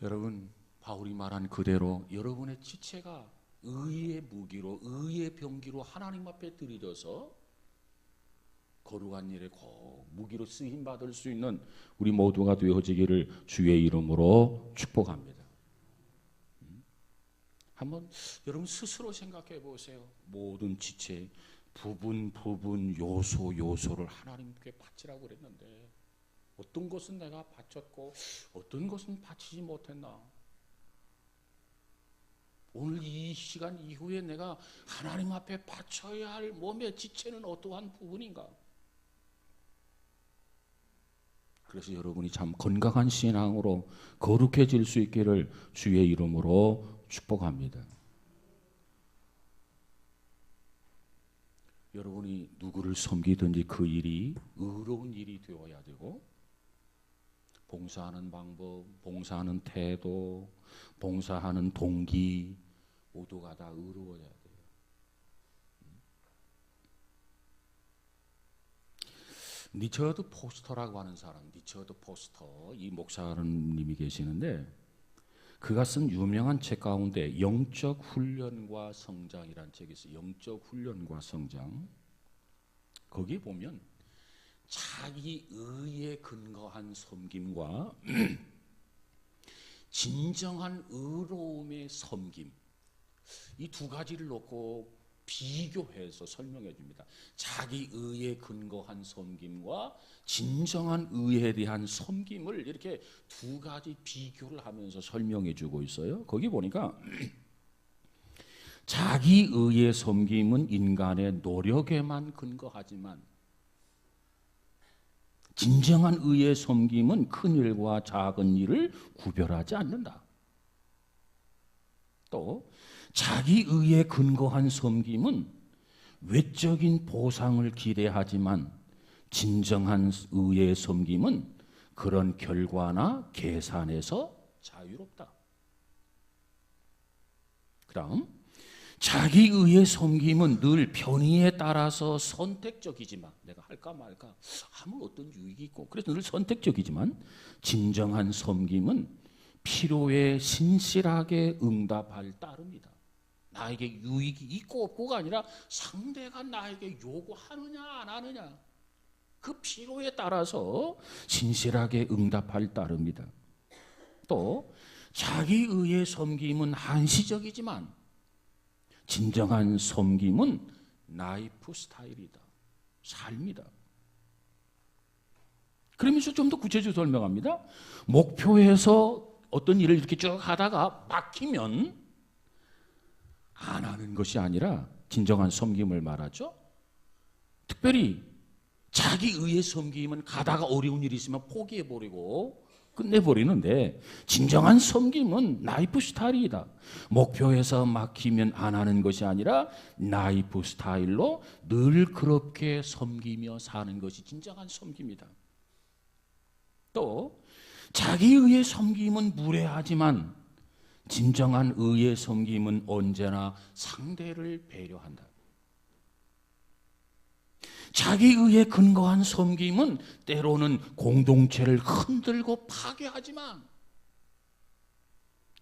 여러분, 바울이 말한 그대로 여러분의 지체가 의의 무기로, 의의 병기로 하나님 앞에 드려져서 거룩한 일에 꼭 무기로 쓰임 받을 수 있는 우리 모두가 되어지기를 주의 이름으로 축복합니다. 한번 여러분 스스로 생각해 보세요. 모든 지체 부분 요소를 하나님께 바치라고 그랬는데 어떤 것은 내가 바쳤고 어떤 것은 바치지 못했나? 오늘 이 시간 이후에 내가 하나님 앞에 바쳐야 할 몸의 지체는 어떠한 부분인가? 그래서 여러분이 참 건강한 신앙으로 거룩해질 수 있기를 주의 이름으로 축복합니다. 여러분이 누구를 섬기든지 그 일이 의로운 일이 되어야 되고, 봉사하는 방법, 봉사하는 태도, 봉사하는 동기 모두가 다 의로워야 돼요. 리처드 포스터라고 하는 사람, 리처드 포스터, 이 목사님이 계시는데 그가 쓴 유명한 책 가운데 영적 훈련과 성장이라는 책이 있어요. 영적 훈련과 성장. 거기 보면 자기 의에 근거한 섬김과 진정한 의로움의 섬김, 이 두 가지를 놓고 비교해서 설명해 줍니다. 자기 의에 근거한 섬김과 진정한 의에 대한 섬김을 이렇게 두 가지 비교를 하면서 설명해 주고 있어요. 거기 보니까 자기 의의 섬김은 인간의 노력에만 근거하지만 진정한 의의 섬김은 큰 일과 작은 일을 구별하지 않는다. 또 자기 의에 근거한 섬김은 외적인 보상을 기대하지만 진정한 의의 섬김은 그런 결과나 계산에서 자유롭다. 그다음 자기 의의 섬김은 늘 편의에 따라서 선택적이지만, 내가 할까 말까 하면 어떤 유익이 있고 그래서 늘 선택적이지만, 진정한 섬김은 필요에 신실하게 응답할 따릅니다. 나에게 유익이 있고 없고가 아니라 상대가 나에게 요구하느냐 안 하느냐, 그 필요에 따라서 신실하게 응답할 따릅니다. 또 자기 의의 섬김은 한시적이지만 진정한 섬김은 라이프 스타일이다, 삶이다. 그러면서 좀 더 구체적으로 설명합니다. 목표에서 어떤 일을 이렇게 쭉 하다가 막히면 안 하는 것이 아니라 진정한 섬김을 말하죠. 특별히 자기 의의 섬김은 가다가 어려운 일이 있으면 포기해버리고 끝내버리는데, 진정한 섬김은 라이프 스타일이다. 목표에서 막히면 안 하는 것이 아니라 라이프 스타일로 늘 그렇게 섬기며 사는 것이 진정한 섬김이다. 또 자기 의의 섬김은 무례하지만 진정한 의의 섬김은 언제나 상대를 배려한다. 자기 의에 근거한 섬김은 때로는 공동체를 흔들고 파괴하지만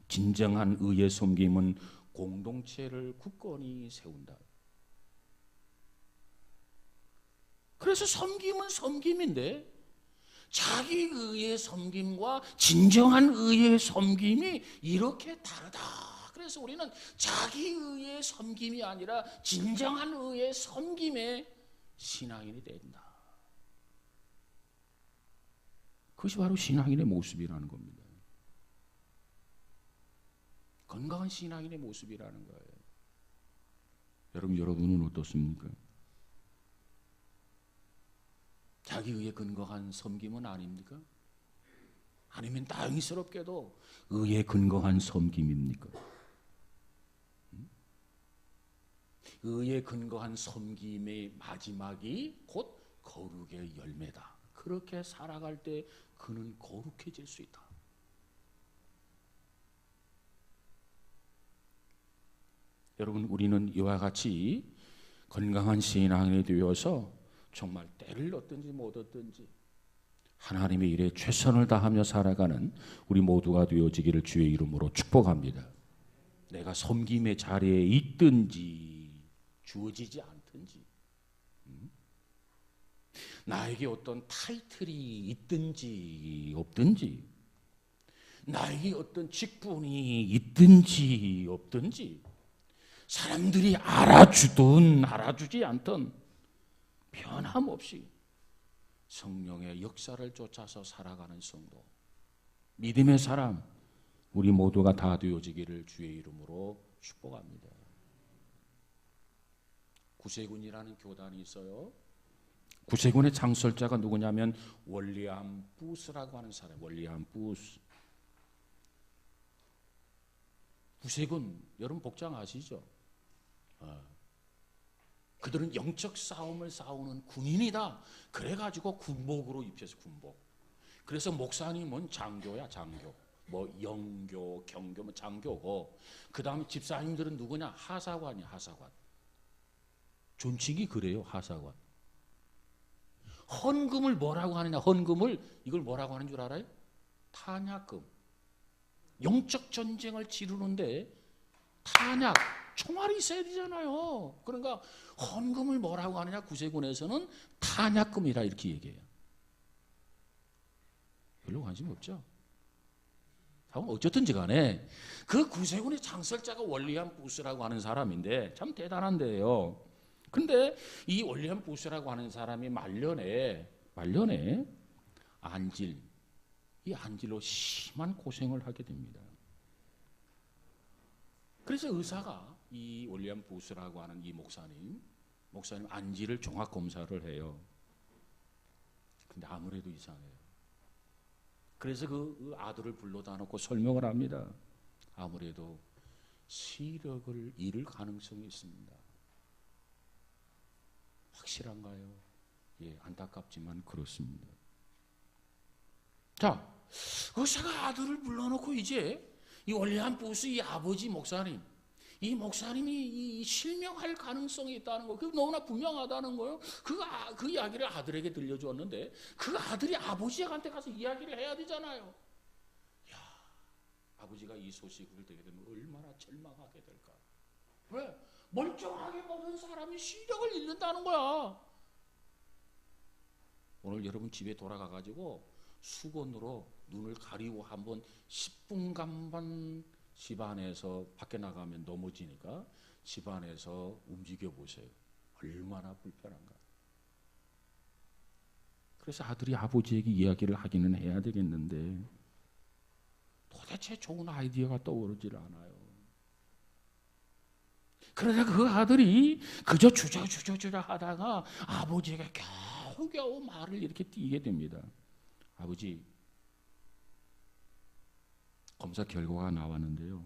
진정한 의의 섬김은 공동체를 굳건히 세운다. 그래서 섬김은 섬김인데 자기 의의 섬김과 진정한 의의 섬김이 이렇게 다르다. 그래서 우리는 자기 의의 섬김이 아니라 진정한 의의 섬김의 신앙인이 된다. 그것이 바로 신앙인의 모습이라는 겁니다. 건강한 신앙인의 모습이라는 거예요. 여러분은 어떻습니까? 자기 의에 근거한 섬김은 아닙니까? 아니면 다행스럽게도 의에 근거한 섬김입니까? 의에 근거한 섬김의 마지막이 곧 거룩의 열매다. 그렇게 살아갈 때 그는 거룩해질 수 있다. 여러분, 우리는 이와 같이 건강한 신앙이 되어서 정말 때를 얻든지 못 얻든지 하나님의 일에 최선을 다하며 살아가는 우리 모두가 되어지기를 주의 이름으로 축복합니다. 내가 섬김의 자리에 있든지 주어지지 않든지 나에게 어떤 타이틀이 있든지 없든지, 나에게 어떤 직분이 있든지 없든지, 사람들이 알아주든 알아주지 않든 변함없이 성령의 역사를 쫓아서 살아가는 성도, 믿음의 사람, 우리 모두가 다 되어지기를 주의 이름으로 축복합니다. 구세군이라는 교단이 있어요. 구세군의 창설자가 누구냐면 월리암 부스라고 하는 사람. 월리암 부스. 구세군 여러분 복장 아시죠? 그들은 영적 싸움을 싸우는 군인이다. 그래가지고 군복으로 입혀서 군복. 그래서 목사님은 장교야, 장교. 뭐 영교, 경교, 뭐 장교고, 그 다음에 집사님들은 누구냐? 하사관이야, 하사관. 존칭이 그래요, 하사관. 헌금을 뭐라고 하느냐? 헌금을 이걸 뭐라고 하는 줄 알아요? 탄약금. 영적 전쟁을 치르는데 탄약, 총알이 있어야 되잖아요. 그러니까 헌금을 뭐라고 하느냐? 구세군에서는 탄약금이라 이렇게 얘기해요. 별로 관심 없죠? 어쨌든지 간에 그 구세군의 창설자가 월리암 부스라고 하는 사람인데 참 대단한데요. 근데 이 월리암 부스라고 하는 사람이 말년에 이 안질로 심한 고생을 하게 됩니다. 그래서 의사가 이 월리암 부스라고 하는 이 목사님 안질을 종합 검사를 해요. 근데 아무래도 이상해요. 그래서 그 아들을 불러다 놓고 설명을 합니다. 아무래도 시력을 잃을 가능성이 있습니다. 확실한가요? 예, 안타깝지만 그렇습니다. 자, 의사가 아들을 불러놓고 이제 이 월리암 부스 이 아버지 목사님, 이 목사님이 이 실명할 가능성이 있다는 거, 그게 너무나 분명하다는 거예요. 그 이야기를 아들에게 들려주었는데 그 아들이 아버지한테 가서 이야기를 해야 되잖아요. 야, 아버지가 이 소식을 듣게 되면 얼마나 절망하게 될까. 왜? 멀쩡하게 보는 사람이 시력을 잃는다는 거야. 오늘 여러분 집에 돌아가가지고 수건으로 눈을 가리고 한번 10분간만 집안에서 밖에 나가면 넘어지니까 집안에서 움직여 보세요. 얼마나 불편한가. 그래서 아들이 아버지에게 이야기를 하기는 해야 되겠는데 도대체 좋은 아이디어가 떠오르질 않아요. 그러다 그 아들이 그저 주저주저 하다가 아버지에게 겨우겨우 말을 이렇게 띄게 됩니다. 아버지, 검사 결과가 나왔는데요.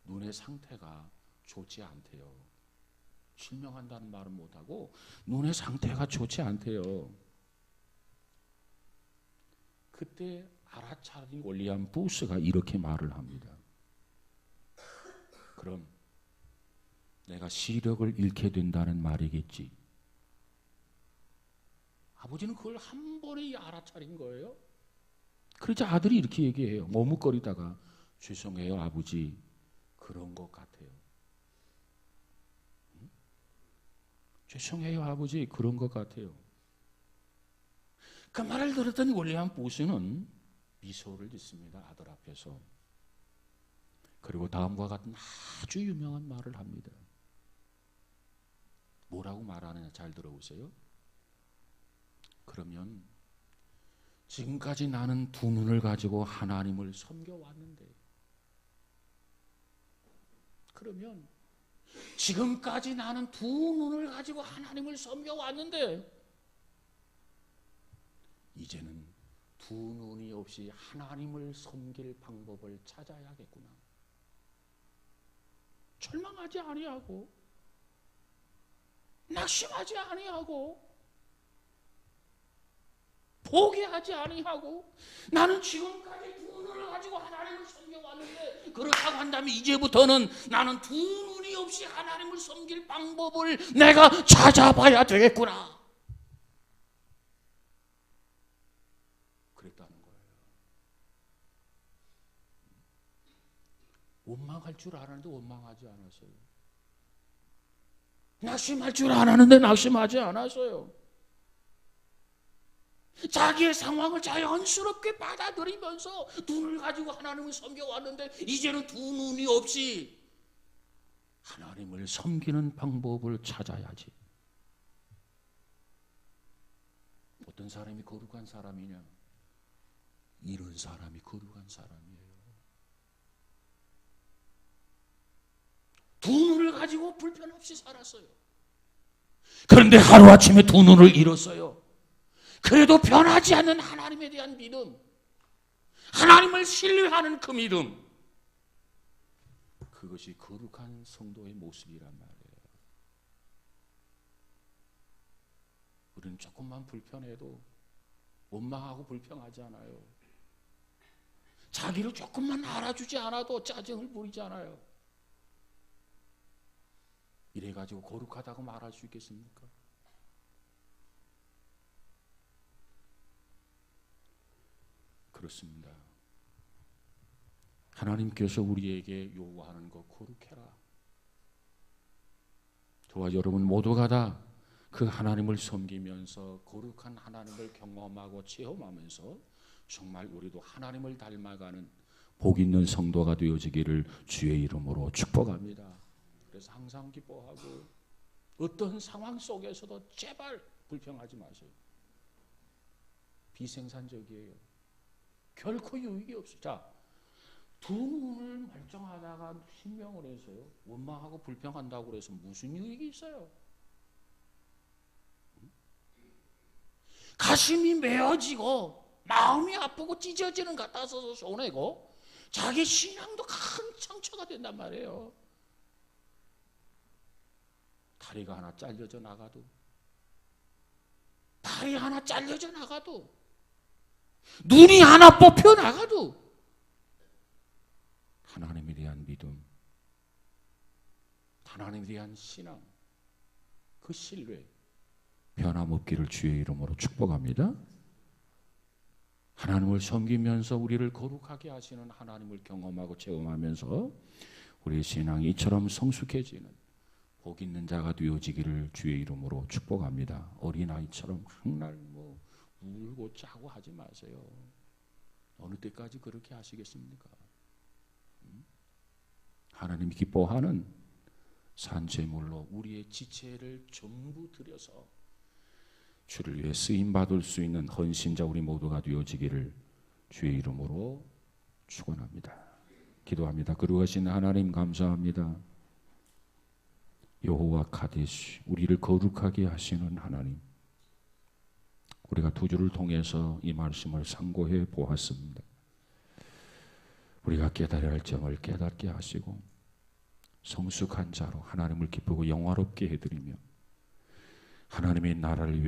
눈의 상태가 좋지 않대요. 실명한다는 말은 못하고 눈의 상태가 좋지 않대요. 그때 알아차린 월리암 부스가 이렇게 말을 합니다. 그럼 내가 시력을 잃게 된다는 말이겠지. 아버지는 그걸 한 번에 알아차린 거예요. 그러자 아들이 이렇게 얘기해요. 머뭇거리다가 죄송해요 아버지, 그런 것 같아요. 죄송해요 아버지, 그런 것 같아요. 그 말을 들었더니 월리암 부스는 미소를 짓습니다. 아들 앞에서. 그리고 다음과 같은 아주 유명한 말을 합니다. 뭐라고 말하느냐 잘 들어보세요. 그러면 지금까지 나는 두 눈을 가지고 하나님을 섬겨왔는데, 그러면 지금까지 나는 두 눈을 가지고 하나님을 섬겨왔는데 이제는 두 눈이 없이 하나님을 섬길 방법을 찾아야겠구나. 절망하지 아니하고 낙심하지 아니하고 포기하지 아니하고 나는 지금까지 두 눈을 가지고 하나님을 섬겨왔는데 그렇다고 한다면 이제부터는 나는 두 눈이 없이 하나님을 섬길 방법을 내가 찾아봐야 되겠구나. 그랬다는 거예요. 원망할 줄 알았는데 원망하지 않았어요. 낙심할 줄 알았는데 낙심하지 않았어요. 자기의 상황을 자연스럽게 받아들이면서 눈을 가지고 하나님을 섬겨왔는데 이제는 두 눈이 없이 하나님을 섬기는 방법을 찾아야지. 어떤 사람이 거룩한 사람이냐? 이런 사람이 거룩한 사람이에요. 두 눈을 가지고 불편 없이 살았어요. 그런데 하루아침에 두 눈을 잃었어요. 그래도 변하지 않는 하나님에 대한 믿음, 하나님을 신뢰하는 그 믿음, 그것이 거룩한 성도의 모습이란 말이에요. 우리는 조금만 불편해도 원망하고 불평하지 않아요. 자기를 조금만 알아주지 않아도 짜증을 부리지 않아요. 이래가지고 거룩하다고 말할 수 있겠습니까? 그렇습니다. 하나님께서 우리에게 요구하는 것 거룩해라. 저와 여러분 모두가 다 그 하나님을 섬기면서 거룩한 하나님을 경험하고 체험하면서 정말 우리도 하나님을 닮아가는 복 있는 성도가 되어지기를 주의 이름으로 축복합니다. 그래서 항상 기뻐하고 어떤 상황 속에서도 제발 불평하지 마세요. 비생산적이에요. 결코 유익이 없어요. 자, 두 눈을 멀쩡하다가 신명을 해서요, 원망하고 불평한다고 해서 무슨 유익이 있어요? 가슴이 메어지고 마음이 아프고 찢어지는 것 같아서 손해고 자기 신앙도 큰 상처가 된단 말이에요. 다리가 하나 잘려져 나가도, 다리 하나 잘려져 나가도, 눈이 하나 뽑혀 나가도 하나님에 대한 믿음, 하나님에 대한 신앙, 그 신뢰 변함없기를 주의 이름으로 축복합니다. 하나님을 섬기면서 우리를 거룩하게 하시는 하나님을 경험하고 체험하면서 우리의 신앙이 이처럼 성숙해지는 복 있는 자가 되어지기를 주의 이름으로 축복합니다. 어린아이처럼 항날 울고 짜고 하지 마세요. 어느 때까지 그렇게 하시겠습니까? 하나님이 기뻐하는 산제물로 우리의 지체를 전부 들여서 주를 위해 쓰임받을 수 있는 헌신자 우리 모두가 되어지기를 주의 이름으로 축원합니다. 기도합니다. 거룩하신 하나님 감사합니다. 여호와 카데시, 우리를 거룩하게 하시는 하나님, 우리가 두 주를 통해서 이 말씀을 상고해 보았습니다. 우리가 깨달아야 할 점을 깨닫게 하시고 성숙한 자로 하나님을 기쁘고 영화롭게 해드리며 하나님의 나라를 위해